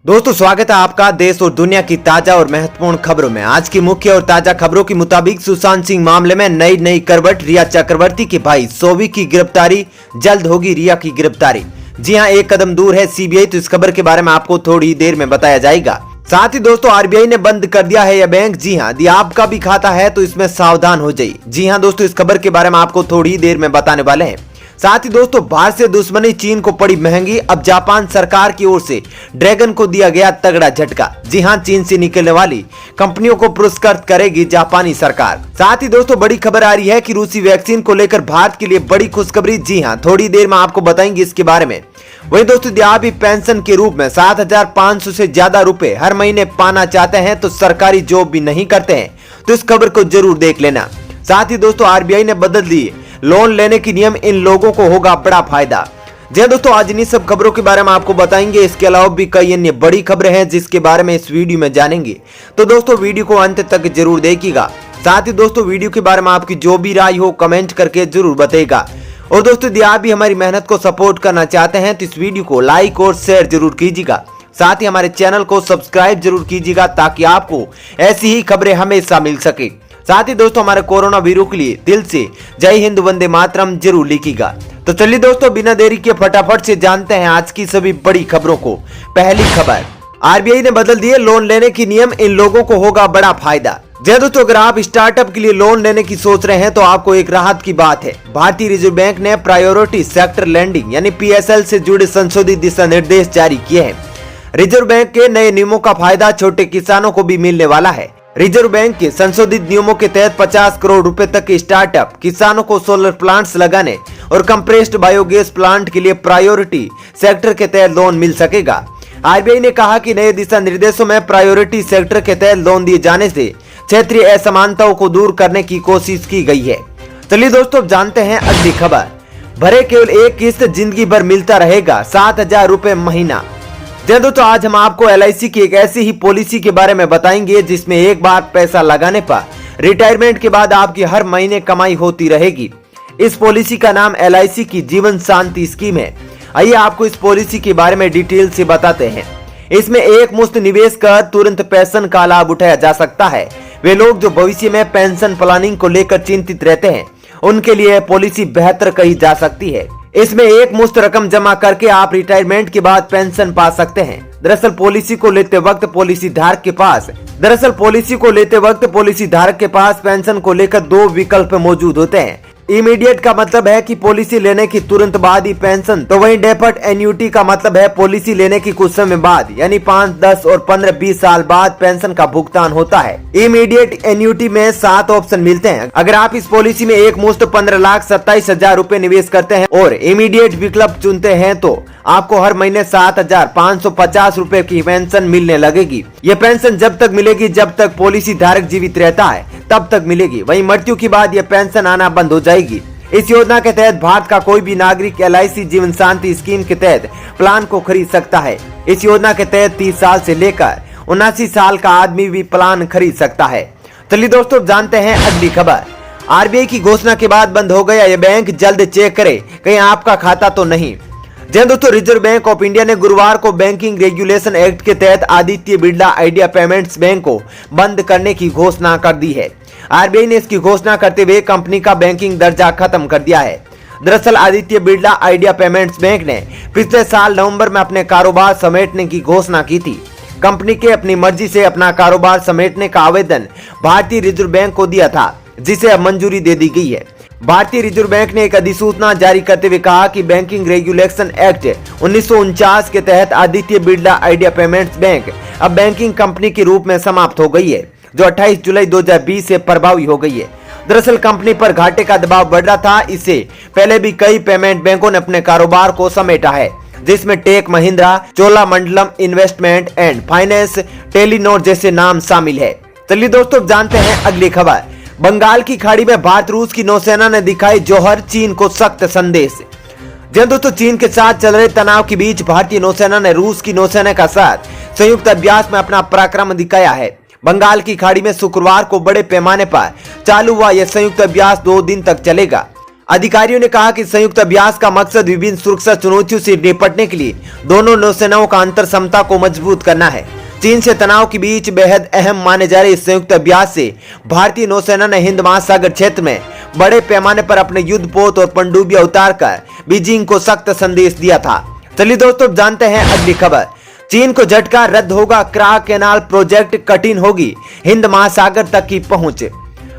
दोस्तों स्वागत है आपका देश और दुनिया की ताजा और महत्वपूर्ण खबरों में। आज की मुख्य और ताजा खबरों के मुताबिक सुशांत सिंह मामले में नई करवट, रिया चक्रवर्ती के भाई सोवी की गिरफ्तारी, जल्द होगी रिया की गिरफ्तारी। जी हां, एक कदम दूर है सीबीआई, तो इस खबर के बारे में आपको थोड़ी देर में बताया जाएगा। साथ ही दोस्तों आरबीआई ने बंद कर दिया है यह बैंक। जी हां, यदि आपका भी खाता है तो इसमें सावधान हो जाइए। जी हां दोस्तों, इस खबर के बारे में आपको थोड़ी देर में बताने वाले हैं। साथ ही दोस्तों भारत से दुश्मनी चीन को पड़ी महंगी, अब जापान सरकार की ओर से ड्रैगन को दिया गया तगड़ा झटका। जी हां, चीन से निकलने वाली कंपनियों को पुरस्कृत करेगी जापानी सरकार। साथ ही दोस्तों बड़ी खबर आ रही है कि रूसी वैक्सीन को लेकर भारत के लिए बड़ी खुशखबरी। जी हां, थोड़ी देर में आपको बताएंगे इसके बारे में। वहीं दोस्तों यदि आप भी पेंशन के रूप में 7,500 से ज्यादा रुपए हर महीने पाना चाहते हैं, तो सरकारी जॉब भी नहीं करते हैं, तो इस खबर को जरूर देख लेना। साथ ही दोस्तों आरबीआई ने बदल दिए लोन लेने की नियम, इन लोगों को होगा बड़ा फायदा। जी दोस्तों, आज इन्हीं सब खबरों के बारे में आपको बताएंगे। इसके अलावा भी कई अन्य बड़ी खबरें हैं जिसके बारे में इस वीडियो में जानेंगे, तो दोस्तों वीडियो को अंत तक जरूर देखिएगा। साथ ही दोस्तों वीडियो के बारे में आपकी जो भी राय हो कमेंट करके जरूर बताइएगा। और दोस्तों यदि आप भी हमारी मेहनत को सपोर्ट करना चाहते हैं तो इस वीडियो को लाइक और शेयर जरूर कीजिएगा। साथ ही हमारे चैनल को सब्सक्राइब जरूर कीजिएगा ताकि आपको ऐसी ही खबरें हमेशा मिल सके। साथ ही दोस्तों हमारे कोरोना वीरों के लिए दिल से जय हिंद वंदे मातरम जरूर लिखिएगा। तो चलिए दोस्तों बिना देरी के फटाफट से जानते हैं आज की सभी बड़ी खबरों को। पहली खबर, आरबीआई ने बदल दिए लोन लेने की नियम, इन लोगों को होगा बड़ा फायदा। जी दोस्तों, अगर आप स्टार्टअप के लिए लोन लेने की सोच रहे हैं तो आपको एक राहत की बात है। भारतीय रिजर्व बैंक ने प्रायोरिटी सेक्टर लैंडिंग यानी पीएसएल से जुड़े संशोधित दिशा निर्देश जारी किए हैं। रिजर्व बैंक के नए नियमों का फायदा छोटे किसानों को भी मिलने वाला है। रिजर्व बैंक के संशोधित नियमों के तहत 50 करोड़ रुपए तक के स्टार्टअप किसानों को सोलर प्लांट्स लगाने और कंप्रेस्ड बायोगैस प्लांट के लिए प्रायोरिटी सेक्टर के तहत लोन मिल सकेगा। आरबीआई ने कहा कि नए दिशा निर्देशों में प्रायोरिटी सेक्टर के तहत लोन दिए जाने से क्षेत्रीय असमानताओं को दूर करने की कोशिश की गई है। चलिए दोस्तों जानते हैं अगली खबर, भरे केवल एक किस्त जिंदगी भर मिलता रहेगा 7,000 रुपए महीना। दोस्तों आज हम आपको एलआईसी की एक ऐसी ही पॉलिसी के बारे में बताएंगे जिसमें एक बार पैसा लगाने पर रिटायरमेंट के बाद आपकी हर महीने कमाई होती रहेगी। इस पॉलिसी का नाम एलआईसी की जीवन शांति स्कीम है। आइए आपको इस पॉलिसी के बारे में डिटेल से बताते हैं। इसमें एक मुश्त निवेश कर तुरंत पेंशन का लाभ उठाया जा सकता है। वे लोग जो भविष्य में पेंशन प्लानिंग को लेकर चिंतित रहते हैं उनके लिए यह पॉलिसी बेहतर कही जा सकती है। इसमें एक मुश्त रकम जमा करके आप रिटायरमेंट के बाद पेंशन पा सकते हैं। दरअसल पॉलिसी को लेते वक्त पॉलिसी धारक के पास पेंशन को लेकर दो विकल्प मौजूद होते हैं। इमीडिएट का मतलब है कि पॉलिसी लेने की तुरंत बाद ही पेंशन, तो वहीं डेफर्ड एन्युटी का मतलब है पॉलिसी लेने की कुछ समय बाद यानी 5, 10 और 15-20 साल बाद पेंशन का भुगतान होता है। इमीडिएट एन्युटी में 7 ऑप्शन मिलते हैं। अगर आप इस पॉलिसी में एक मुश्त 15,27,000 रुपए निवेश करते हैं और इमीडिएट विकल्प चुनते हैं तो आपको हर महीने 7,550 रुपए की पेंशन मिलने लगेगी। ये पेंशन जब तक मिलेगी जब तक पॉलिसी धारक जीवित रहता है तब तक मिलेगी। वहीं मृत्यु के बाद यह पेंशन आना बंद हो जाएगी। इस योजना के तहत भारत का कोई भी नागरिक एलआईसी जीवन शांति स्कीम के तहत प्लान को खरीद सकता है। इस योजना के तहत 30 साल से लेकर 79 साल का आदमी भी प्लान खरीद सकता है। चलिए दोस्तों जानते हैं अगली खबर, आरबीआई की घोषणा के बाद बंद हो गया यह बैंक, जल्द चेक करे कहीं आपका खाता तो नहीं। जी दोस्तों, रिजर्व बैंक ऑफ इंडिया ने गुरुवार को बैंकिंग रेगुलेशन एक्ट के तहत Aditya Birla idea payments bank को बंद करने की घोषणा कर दी है। आरबीआई ने इसकी घोषणा करते हुए कंपनी का बैंकिंग दर्जा खत्म कर दिया है। दरअसल Aditya Birla idea payments bank ने पिछले साल नवंबर में अपने कारोबार समेटने की घोषणा की थी। कंपनी के अपनी मर्जी से अपना कारोबार समेटने का आवेदन भारतीय रिजर्व बैंक को दिया था, जिसे अब मंजूरी दे दी गई है। भारतीय रिजर्व बैंक ने एक अधिसूचना जारी करते हुए कहा कि बैंकिंग रेगुलेशन एक्ट 1949 के तहत Aditya Birla idea payments bank अब बैंकिंग कंपनी के रूप में समाप्त हो गई है, जो 28 जुलाई 2020 से प्रभावी हो गई है। दरअसल कंपनी पर घाटे का दबाव बढ़ रहा था। इससे पहले भी कई पेमेंट बैंकों ने अपने कारोबार को समेटा है, जिसमें Tech Mahindra, Cholamandalam Investment and Finance, Telenor जैसे नाम शामिल है। चलिए दोस्तों जानते हैं अगली खबर, बंगाल की खाड़ी में भारत रूस की नौसेना ने दिखाई जौहर, चीन को सख्त संदेश। जी दोस्तों, चीन के साथ चल रहे तनाव के बीच भारतीय नौसेना ने रूस की नौसेना का साथ संयुक्त अभ्यास में अपना पराक्रम दिखाया है। बंगाल की खाड़ी में शुक्रवार को बड़े पैमाने पर चालू हुआ यह संयुक्त अभ्यास 2 दिन तक चलेगा। अधिकारियों ने कहा कि संयुक्त अभ्यास का मकसद विभिन्न सुरक्षा चुनौतियों से निपटने के लिए दोनों नौसेनाओं का अंतर क्षमता को मजबूत करना है। चीन से तनाव के बीच बेहद अहम माने जा रहे इस संयुक्त अभ्यास से भारतीय नौसेना ने हिंद महासागर क्षेत्र में बड़े पैमाने पर अपने युद्धपोत और पनडुब्बियां उतारकर बीजिंग को सख्त संदेश दिया था। चलिए दोस्तों जानते हैं अगली खबर। चीन को झटका, रद्द होगा क्राक कैनाल प्रोजेक्ट, कठिन होगी हिंद महासागर तक की पहुंच।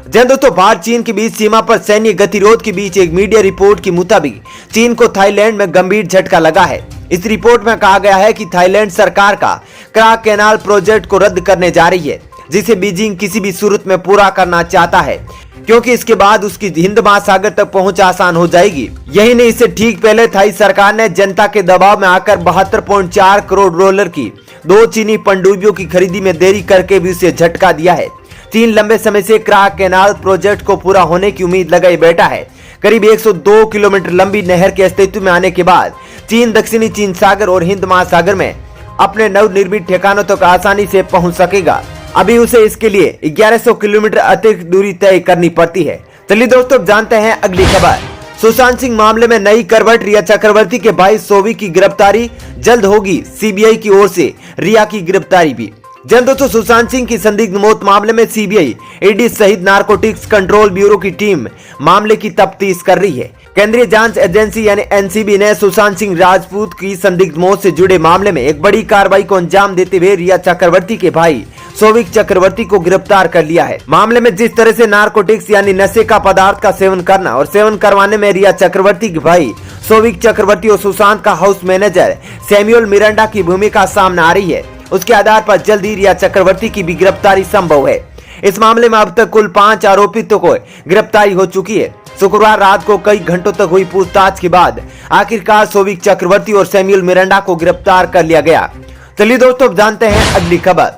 जन दोस्तों, भारत चीन के बीच सीमा पर सैन्य गतिरोध के बीच एक मीडिया रिपोर्ट के मुताबिक चीन को थाईलैंड में गंभीर झटका लगा है। इस रिपोर्ट में कहा गया है कि थाईलैंड सरकार का क्राक कैनाल प्रोजेक्ट को रद्द करने जा रही है, जिसे बीजिंग किसी भी सूरत में पूरा करना चाहता है, क्योंकि इसके बाद उसकी हिंद महासागर तक पहुंच आसान हो जाएगी। यही नहीं, इससे ठीक पहले थाई सरकार ने जनता के दबाव में आकर 72.4 करोड़ डॉलर की 2 चीनी पनडुब्बियों की खरीदी में देरी करके भी उसे झटका दिया है। चीन लंबे समय से क्राक कैनाल प्रोजेक्ट को पूरा होने की उम्मीद लगाए बैठा है। करीब 102 किलोमीटर लंबी नहर के अस्तित्व में आने के बाद चीन दक्षिणी चीन सागर और हिंद महासागर में अपने नवनिर्मित ठिकानों तक आसानी से पहुंच सकेगा। अभी उसे इसके लिए 1100 किलोमीटर अतिरिक्त दूरी तय करनी पड़ती है। चलिए दोस्तों जानते हैं अगली खबर। सुशांत सिंह मामले में नई करवट, रिया चक्रवर्ती के भाई सोवी की गिरफ्तारी, जल्द होगी सीबीआई की ओर से रिया की गिरफ्तारी भी। जन दोस्तों, सुशांत सिंह की संदिग्ध मौत मामले में सीबीआई, ईडी सहित नारकोटिक्स कंट्रोल ब्यूरो की टीम मामले की तफ्तीश कर रही है। केंद्रीय जांच एजेंसी यानी एनसीबी ने सुशांत सिंह राजपूत की संदिग्ध मौत से जुड़े मामले में एक बड़ी कार्रवाई को अंजाम देते हुए रिया चक्रवर्ती के भाई सोविक चक्रवर्ती को गिरफ्तार कर लिया है। मामले में जिस तरह से नारकोटिक्स यानी नशे का पदार्थ का सेवन करना और सेवन करवाने में रिया चक्रवर्ती के भाई सोविक चक्रवर्ती और सुशांत का हाउस मैनेजर सैमुअल मिरांडा की भूमिका सामने आ रही है, उसके आधार पर जल्द ही रिया चक्रवर्ती की भी गिरफ्तारी संभव है। इस मामले में अब तक कुल 5 आरोपितों को गिरफ्तारी हो चुकी है। शुक्रवार रात को कई घंटों तक हुई पूछताछ के बाद आखिरकार सोविक चक्रवर्ती और सैमुअल मिरांडा को गिरफ्तार कर लिया गया। चलिए दोस्तों जानते हैं अगली खबर।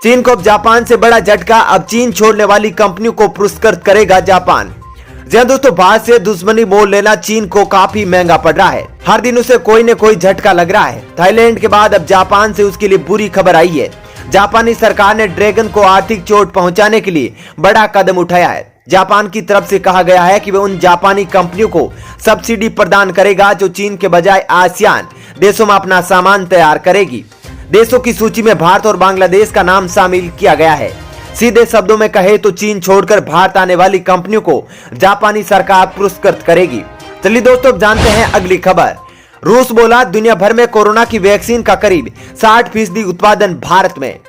चीन को अब जापान से बड़ा झटका, अब चीन छोड़ने वाली कंपनियों को पुरस्कृत करेगा जापान। जी दोस्तों, भारत से दुश्मनी मोल लेना चीन को काफी महंगा पड़ रहा है। हर दिन उसे कोई न कोई झटका लग रहा है। थाईलैंड के बाद अब जापान से उसके लिए बुरी खबर आई है। जापानी सरकार ने ड्रैगन को आर्थिक चोट पहुंचाने के लिए बड़ा कदम उठाया है। जापान की तरफ से कहा गया है कि वह उन जापानी कंपनियों को सब्सिडी प्रदान करेगा जो चीन के बजाय आसियान देशों में अपना सामान तैयार करेगी। देशों की सूची में भारत और बांग्लादेश का नाम शामिल किया गया है। सीधे शब्दों में कहे तो चीन छोड़कर भारत आने वाली कंपनियों को जापानी सरकार पुरस्कृत करेगी। चलिए दोस्तों जानते हैं अगली खबर। रूस बोला दुनिया भर में कोरोना की वैक्सीन का करीब 60% उत्पादन भारत में।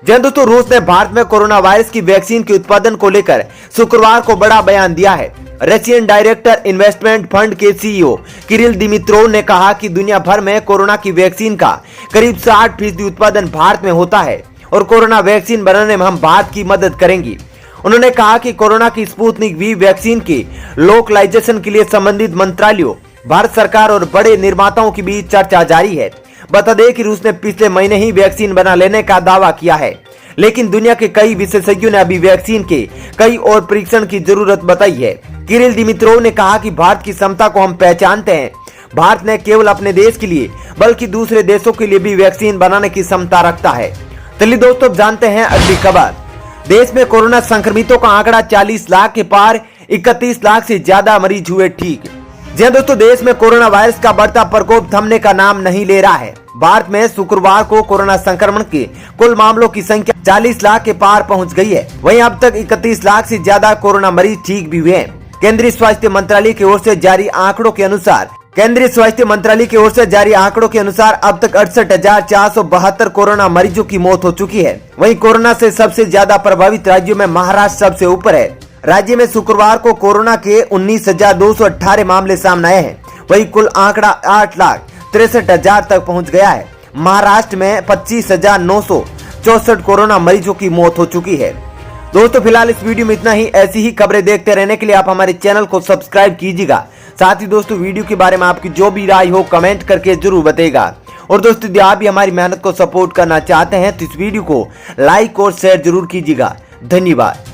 जन दोस्तों, रूस ने भारत में कोरोना वायरस की वैक्सीन के उत्पादन को लेकर शुक्रवार को बड़ा बयान दिया है। रशियन डायरेक्टर इन्वेस्टमेंट फंड के सीईओ किरिल दिमित्रोव ने कहा कि दुनिया भर में कोरोना की वैक्सीन का करीब 60% उत्पादन भारत में होता है और कोरोना वैक्सीन बनाने में हम भारत की मदद करेंगी। उन्होंने कहा कि कोरोना की स्पुतनिक वी वैक्सीन की लोकलाइजेशन के लिए संबंधित मंत्रालयों, भारत सरकार और बड़े निर्माताओं के बीच चर्चा जारी है। बता दें कि रूस ने पिछले महीने ही वैक्सीन बना लेने का दावा किया है, लेकिन दुनिया के कई विशेषज्ञों ने अभी वैक्सीन के कई और परीक्षण की जरूरत बताई है। किरिल दिमित्रोव ने कहा कि भारत की क्षमता को हम पहचानते हैं। भारत ने केवल अपने देश के लिए बल्कि दूसरे देशों के लिए भी वैक्सीन बनाने की क्षमता रखता है। चलिए दोस्तों जानते हैं अगली खबर। देश में कोरोना संक्रमितों का आंकड़ा 40 लाख के पार, 31 लाख से ज्यादा मरीज हुए ठीक। जी दोस्तों, देश में कोरोना वायरस का बढ़ता प्रकोप थमने का नाम नहीं ले रहा है। भारत में शुक्रवार को कोरोना संक्रमण के कुल मामलों की संख्या 40 लाख के पार पहुंच गई है। वहीं अब तक 31 लाख से ज्यादा कोरोना मरीज ठीक भी हुए हैं। केंद्रीय स्वास्थ्य मंत्रालय की ओर से जारी आंकड़ों के अनुसार अब तक 68,472 कोरोना मरीजों की मौत हो चुकी है। वहीं कोरोना से सबसे ज्यादा प्रभावित राज्यों में महाराष्ट्र सबसे ऊपर है। राज्य में शुक्रवार को कोरोना के 19,218 मामले सामने आए हैं। वहीं कुल आंकड़ा 8,63,000 तक पहुंच गया है। महाराष्ट्र में 25,964 कोरोना मरीजों की मौत हो चुकी है। दोस्तों फिलहाल इस वीडियो में इतना ही। ऐसी ही खबरें देखते रहने के लिए आप हमारे चैनल को सब्सक्राइब कीजिएगा। साथ ही दोस्तों वीडियो के बारे में आपकी जो भी राय हो कमेंट करके जरूर बताइएगा। और दोस्तों यदि आप भी हमारी मेहनत को सपोर्ट करना चाहते हैं तो इस वीडियो को लाइक और शेयर जरूर कीजिएगा। धन्यवाद।